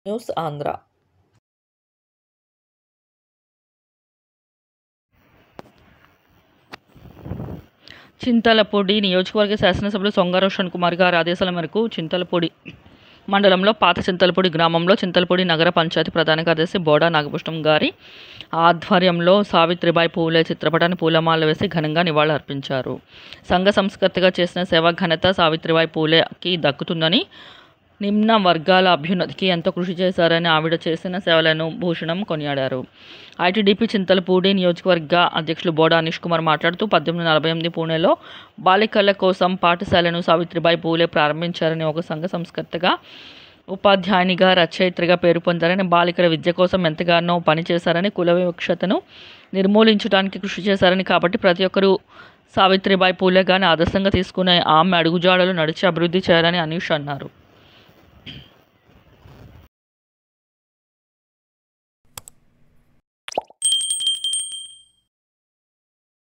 News Andhra. Chintalapudi నియోజకవర్గ శాసనసభ్యులు సొంగ రోషన్ కుమార్ గారి ఆదేశాల మేరకు చింతలపూడి మండలంలో పాత చింతలపూడి గ్రామంలో చింతలపూడి నగర పంచాయతీ ప్రధాన కార్యదర్శి బోడా నాగభూషణం గారి ఆధ్వర్యంలో సావిత్రిబాయి పూలే చిత్రపటాన్ని పూలమాల వేసి ఘనంగా నివాళులర్పించారు. సంఘ సంస్కర్తగా చేసిన సేవా ఘనత సావిత్రిబాయి పూలేకి దక్కుతుందని, నిమ్న వర్గాల అభ్యున్నతికి ఎంతో కృషి చేశారని, ఆవిడ చేసిన సేవలను భూషణం కొనియాడారు. ఐటీడీపీ చింతలపూడి నియోజకవర్గ అధ్యక్షులు బోడా అనీష్ కుమార్ మాట్లాడుతూ 1848 పూణేలో బాలికల కోసం పాఠశాలను సావిత్రిబాయి పూలే ప్రారంభించారని, ఒక సంఘ సంస్కర్తగా, ఉపాధ్యాయునిగా, రచయిత్రిగా పేరు పొందారని, బాలికల విద్య కోసం ఎంతగానో పనిచేశారని, కుల వివక్షతను నిర్మూలించడానికి కృషి చేశారని, కాబట్టి ప్రతి ఒక్కరూ సావిత్రిబాయి పూలే గారిని ఆదర్శంగా తీసుకుని ఆమె అడుగుజాడలు నడిచి అభివృద్ధి చేయాలని అనీష్ అన్నారు.